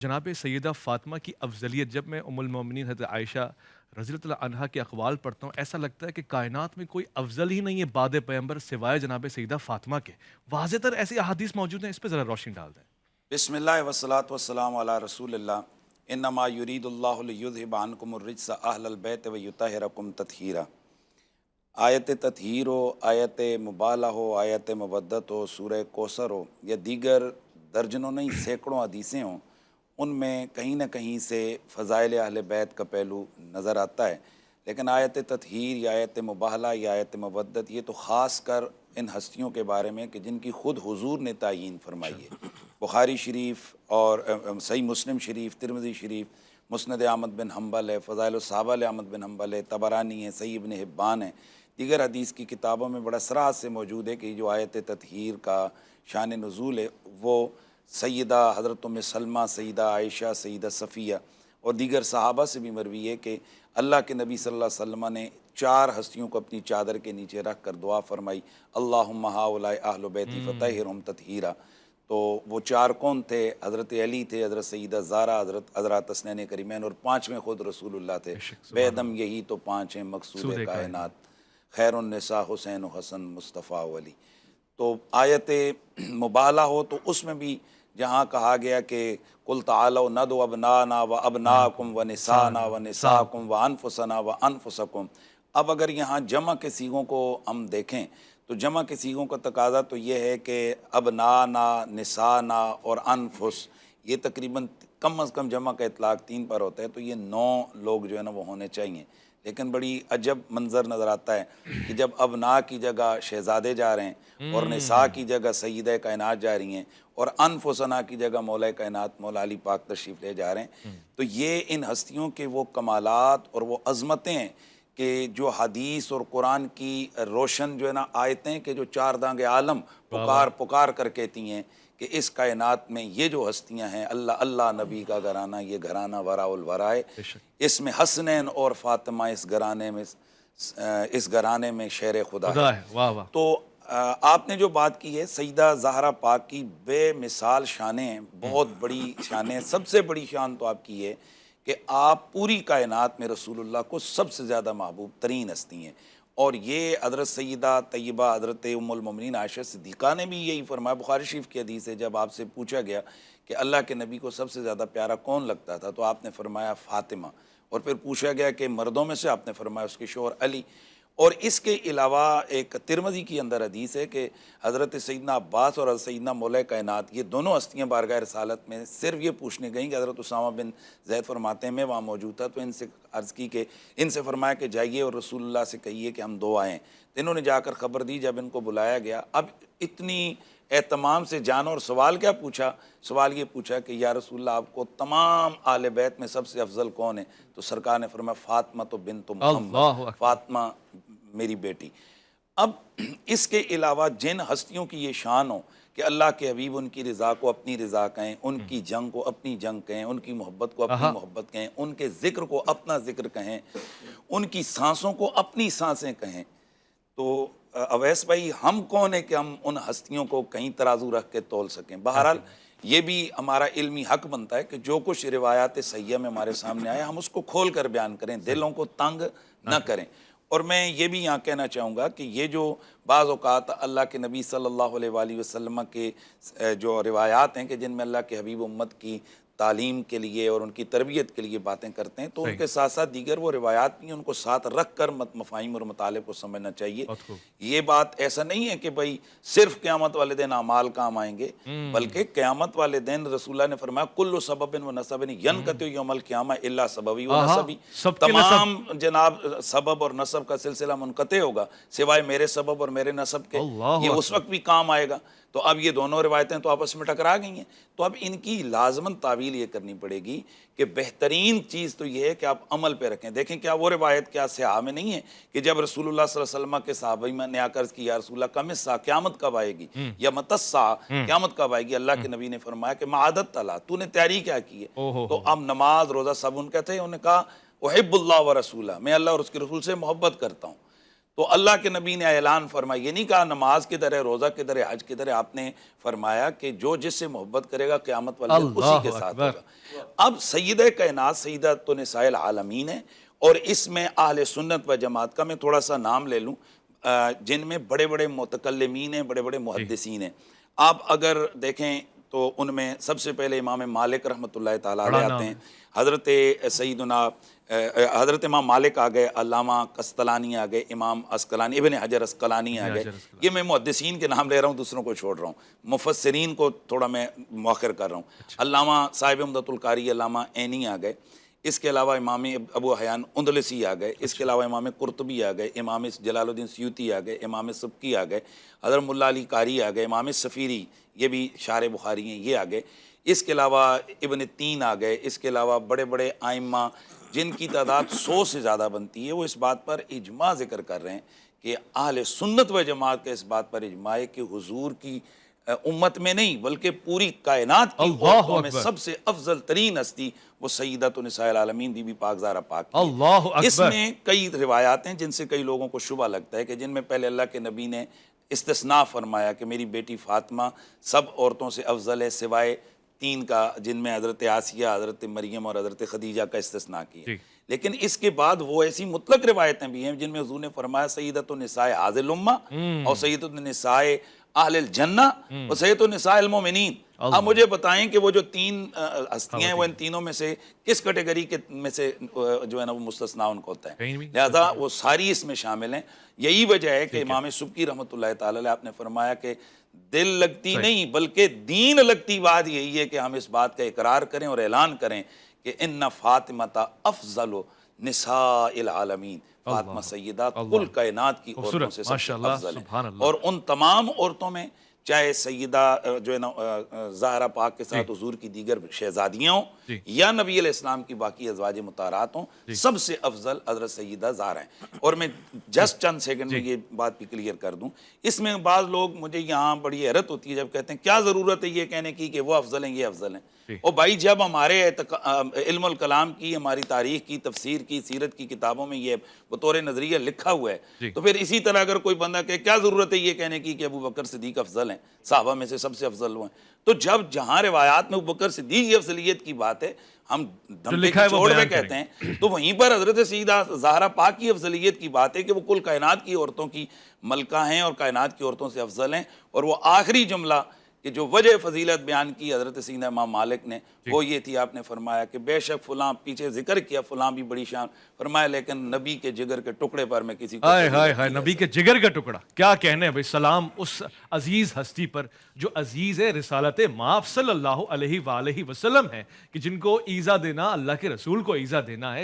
جناب سیدہ فاطمہ کی افضلیت جب میں ام المومنین حضرت عائشہ رضی اللہ عنہا کے اقوال پڑھتا ہوں، ایسا لگتا ہے کہ کائنات میں کوئی افضل ہی نہیں ہے بعد پیغمبر سوائے جناب سیدہ فاطمہ کے۔ واضح تر ایسی احادیث موجود ہیں، اس پہ ذرا روشنی ڈال دیں۔ بسم اللہ والصلاة والسلام علی رسول اللہ انما یرید اللہ لیذہب عنکم الرجس اہل البیت ویطہرکم تطہیرا۔ آیت تطہیر ہو، آیت مبالہ ہو، آیت مودت ہو، سورہ کوثر ہو یا دیگر درجنوں نہیں سینکڑوں حدیثیں ہوں، ان میں کہیں نہ کہیں سے فضائل اہل بیت کا پہلو نظر آتا ہے، لیکن آیت تطہیر یا آیت مباہلہ یا آیت مودت یہ تو خاص کر ان ہستیوں کے بارے میں کہ جن کی خود حضور نے تعیین فرمائی ہے۔ بخاری شریف اور صحیح مسلم شریف، ترمذی شریف، مسند احمد بن حنبل ہے، فضائل الصحابہ احمد بن حنبل ہے، طبرانی ہے، صحیح ابن حبان ہے، دیگر حدیث کی کتابوں میں بڑا صراحت سے موجود ہے کہ جو آیت تطہیر کا شان نزول ہے وہ سیدہ حضرت ام سلمہ، سیدہ عائشہ، سیدہ صفیہ اور دیگر صحابہ سے بھی مروی ہے کہ اللہ کے نبی صلی اللہ علیہ وسلم نے 4 ہستیوں کو اپنی چادر کے نیچے رکھ کر دعا فرمائی، اللہم ہؤلاء اہل بیتی فطہرہم تطہیرا۔ تو وہ 4 کون تھے؟ حضرت علی تھے، حضرت سیدہ زہرا، حضرات حسنین کریمین اور 5ویں خود رسول اللہ تھے۔ بے شک، سبحان بیدم اللہ۔ یہی تو 5 ہیں مقصود سود کائنات، خیر النساء حسین و حسن مصطفیٰ و علی۔ تو آیت مبالہ ہو تو اس میں بھی جہاں کہا گیا کہ قل تعالوا ندعو ابناءنا و ابناءکم و نساءنا و نساءکم و انفسنا و انفسکم۔ اب اگر یہاں جمع کے صیغوں کو ہم دیکھیں تو جمع کے صیغوں کا تقاضا تو یہ ہے کہ ابنانا، نسانا اور انفس، یہ تقریباً کم از کم جمع کا اطلاق 3 پر ہوتا ہے، تو یہ 9 لوگ جو ہے نا وہ ہونے چاہیے۔ لیکن بڑی عجب منظر نظر آتا ہے کہ جب ابنا کی جگہ شہزادے جا رہے ہیں اور نساء کی جگہ سیدہ کائنات جا رہی ہیں اور انفسنا کی جگہ مولا کائنات مولا علی پاک تشریف لے جا رہے ہیں، تو یہ ان ہستیوں کے وہ کمالات اور وہ عظمتیں ہیں کہ جو حدیث اور قرآن کی روشن جو ہے نا آیتیں کہ جو 4 دانگ عالم واہ پکار واہ۔ پکار کر کہتی ہیں کہ اس کائنات میں یہ جو ہستیاں ہیں، اللہ اللہ نبی کا گھرانہ، یہ گھرانہ وراء الورا ہے، بے شک، اس میں حسنین اور فاطمہ اس گھرانے میں شیر خدا ہے۔ خدا ہے، واہ واہ۔ تو آپ نے جو بات کی ہے سیدہ زہرا پاک کی بے مثال شانیں ہیں، بہت بڑی شانیں ہیں۔ سب سے بڑی شان تو آپ کی ہے کہ آپ پوری کائنات میں رسول اللہ کو سب سے زیادہ محبوب ترین ہستی ہیں، اور یہ حضرت سیدہ طیبہ حضرت ام المومنین عائشہ صدیقہ نے بھی یہی فرمایا۔ بخاری شریف کی حدیث ہے، جب آپ سے پوچھا گیا کہ اللہ کے نبی کو سب سے زیادہ پیارا کون لگتا تھا تو آپ نے فرمایا فاطمہ، اور پھر پوچھا گیا کہ مردوں میں سے آپ نے فرمایا اس کے شوہر علی۔ اور اس کے علاوہ ایک ترمذی کی اندر حدیث ہے کہ حضرت سیدنا عباس اور حضرت سیدنا مولا کائنات یہ دونوں ہستیاں بارگاہ رسالت میں صرف یہ پوچھنے گئیں کہ حضرت اسامہ بن زید فرماتے ہیں میں وہاں موجود تھا، تو ان سے عرض کی کہ ان سے فرمایا کہ جائیے اور رسول اللہ سے کہیے کہ ہم 2 آئیں۔ تو انہوں نے جا کر خبر دی، جب ان کو بلایا گیا، اب اتنی اہتمام سے جانا، اور سوال کیا پوچھا؟ سوال یہ پوچھا کہ یا رسول اللہ آپ کو تمام آل بیت میں سب سے افضل کون ہے؟ تو سرکار نے فرمایا فاطمہ تو بنت محمد، اللہ اکبر۔ فاطمہ میری بیٹی۔ اب اس کے علاوہ جن ہستیوں کی یہ شان ہو کہ اللہ کے حبیب ان کی رضا کو اپنی رضا کہیں، ان کی جنگ کو اپنی جنگ کہیں، ان کی محبت کو اپنی آہا۔ محبت کہیں، ان کے ذکر کو اپنا ذکر کہیں، ان کی سانسوں کو اپنی سانسیں کہیں، تو اویس بھائی ہم کون ہیں کہ ہم ان ہستیوں کو کہیں ترازو رکھ کے تول سکیں؟ بہرحال یہ بھی ہمارا علمی حق بنتا ہے کہ جو کچھ روایات صحیحہ میں ہمارے سامنے آیا ہم اس کو کھول کر بیان کریں، دلوں کو تنگ نہ کریں۔ اور میں یہ بھی یہاں کہنا چاہوں گا کہ یہ جو بعض اوقات اللہ کے نبی صلی اللہ علیہ وآلہ وسلم کے جو روایات ہیں کہ جن میں اللہ کے حبیب امت کی تعلیم کے لیے اور ان کی تربیت کے لیے باتیں کرتے ہیں، تو ان صحیح، کے ساتھ ساتھ دیگر وہ روایات بھی ہیں، ان کو ساتھ رکھ کر مفاہیم اور مطالب کو سمجھنا چاہیے۔ بہت خوب۔ یہ بات ایسا نہیں ہے کہ بھئی صرف قیامت والے دن اعمال کام آئیں گے، بلکہ قیامت والے دن رسول اللہ نے فرمایا کل سبب و نسب ینقطع یوم القیامہ الا سببی و آہا، نسبی، سب کے تمام نسب۔ جناب سبب اور نسب کا سلسلہ منقطع ہوگا سوائے میرے سبب اور میرے نسب کے، اللہ یہ اس اکبر۔ وقت بھی کام آئے گا۔ تو اب یہ دونوں روایتیں تو آپس میں ٹکرا گئی ہیں، تو اب ان کی لازماً تعویل یہ کرنی پڑے گی کہ بہترین چیز تو یہ ہے کہ آپ عمل پہ رکھیں۔ دیکھیں کیا وہ روایت کیا صحاح میں نہیں ہے کہ جب رسول اللہ صلی اللہ علیہ وسلم کے صحابہ نے آ کر عرض کی یا رسول اللہ کم الساعہ، قیامت کب آئے گی، یا متی الساعہ، قیامت کب آئے گی؟ اللہ کے نبی نے فرمایا کہ ما عددت لها، تو نے تیاری کیا کی ہے؟ او ہو تو ہو۔ اب نماز روزہ سب ان کے تھے، انہوں نے کہا احب اللہ و رسولہ، میں اللہ اور اس کے رسول سے محبت کرتا ہوں۔ تو اللہ کے نبی نے اعلان فرمایا، یہ نہیں کہا نماز کدھر ہے، روزہ کدھر ہے، حج کدھر ہے، آپ نے فرمایا کہ جو جس سے محبت کرے گا قیامت والے دن اسی کے ساتھ ہوگا۔ اب سیدہ کائنات سیدۃ نساء العالمین ہے، اور اس میں اہل سنت و جماعت کا میں تھوڑا سا نام لے لوں، جن میں بڑے بڑے متکلمین ہیں، بڑے بڑے محدثین ہیں۔ آپ اگر دیکھیں تو ان میں سب سے پہلے امام مالک رحمۃ اللہ تعالیٰ علیہ آتے ہیں، حضرت سیدنا حضرت امام مالک آ گئے، علامہ قسطلانی آ گئے، امام عسقلانی، ابن حجر عسقلانی آ گئے۔ یہ میں محدثین کے نام لے رہا ہوں، دوسروں کو چھوڑ رہا ہوں، مفسرین کو تھوڑا میں مؤخر کر رہا ہوں۔ علامہ صاحب عمدۃ القاری علامہ عینی آ گئے، اس کے علاوہ امام ابو حیان اندلسی آ گئے، اس کے علاوہ امام قرطبی آ گئے، امام جلال الدین سیوطی آ گئے، امام سبکی آ گئے، حضرت ملا علی قاری آ گئے، امام صفیری، یہ بھی شارح بخاری ہیں، یہ آ گئے۔ اس کے علاوہ ابن تین آ گئے، اس کے علاوہ بڑے بڑے ائمہ جن کی تعداد 100 سے زیادہ بنتی ہے، وہ اس بات پر اجماع ذکر کر رہے ہیں کہ اہل سنت و جماعت کا اس بات پر اجماع ہے کہ حضور کی امت میں نہیں بلکہ پوری کائنات کی عورتوں میں سب سے افضل ترین ہستی وہ سیدۃ نساء العالمین بی بی پاک زہرا پاک کی ہے۔ اللہ اکبر۔ اس میں کئی روایات ہیں جن سے کئی لوگوں کو شبہ لگتا ہے، کہ جن میں پہلے اللہ کے نبی نے استثناء فرمایا کہ میری بیٹی فاطمہ سب عورتوں سے افضل ہے سوائے 3 کا، جن میں حضرت آسیہ، حضرت مریم اور حضرت خدیجہ کا استثناء کیا۔ لیکن اس کے بعد وہ ایسی مطلق روایتیں بھی ہیں جن میں حضور نے فرمایا سیدۃ النساء حاضر الامہ، اور سیدۃ النساء اہل الجنہ، اور سیدۃ النساء المؤمنین۔ اب مجھے بتائیں کہ وہ جو 3 ہستیاں ہیں وہ ان تینوں میں سے کس کیٹیگری کے میں سے جو ہے نا وہ مستثنیٰ ان کو ہوتا ہے، لہذا وہ ساری اس میں شامل ہیں۔ یہی وجہ ہے کہ امام سبکی رحمۃ اللہ تعالی علیہ آپ نے فرمایا کہ دل لگتی نہیں بلکہ دین لگتی بات یہی ہے کہ ہم اس بات کا اقرار کریں اور اعلان کریں کہ ان فاطمہ افضل نساء العالمین، فاطمہ سیدہ کل کائنات کی عورتوں سے سب سے افضل ہیں، اور ان تمام عورتوں میں چاہے سیدہ جو ہے نا زہرا پاک کے ساتھ حضور کی دیگر شہزادیاں ہوں یا نبی علیہ السلام کی باقی ازواج مطہرات ہوں، سب سے افضل حضرت سیدہ زہرا ہیں۔ اور میں جسٹ چند سیکنڈ میں یہ بات بھی کلیئر کر دوں، اس میں بعض لوگ مجھے یہاں بڑی حیرت ہوتی ہے جب کہتے ہیں کیا ضرورت ہے یہ کہنے کی کہ وہ افضل ہیں یہ افضل ہیں۔ اور بھائی جب ہمارے علم الکلام کی، ہماری تاریخ کی، تفسیر کی، سیرت کی کتابوں میں یہ بطور نظریہ لکھا ہوا ہے، تو پھر اسی طرح اگر کوئی بندہ کہ کیا ضرورت ہے یہ کہنے کی کہ ابو بکر صدیق افضل ہیں، صحابہ میں سے سب سے افضل ہوئے ہیں۔ تو جب جہاں روایات میں ابو بکر صدیق کی افضلیت کی بات ہے، ہم دم پہ چھوڑ میں کہتے ہیں، تو وہیں پر حضرت سیدہ زہرا پاک کی افضلیت کی بات ہے کہ وہ کل کائنات کی عورتوں کی ملکہ ہیں اور کائنات کی عورتوں سے افضل ہیں۔ اور وہ آخری جملہ کہ جو وجہ فضیلت بیان کی حضرت سیدنا امام مالک نے، وہ یہ تھی، آپ نے فرمایا کہ بے شک فلاں، پیچھے ذکر کیا فلاں بھی بڑی شان، فرمایا لیکن نبی کے جگر کے ٹکڑے پر میں کسی کو نبی کے جگر کا ٹکڑا کیا کہنے بھائی، سلام اس عزیز ہستی پر جو عزیز ہے رسالت مآب صلی اللہ علیہ وآلہ وسلم ہے، کہ جن کو ایذا دینا اللہ کے رسول کو ایذا دینا ہے۔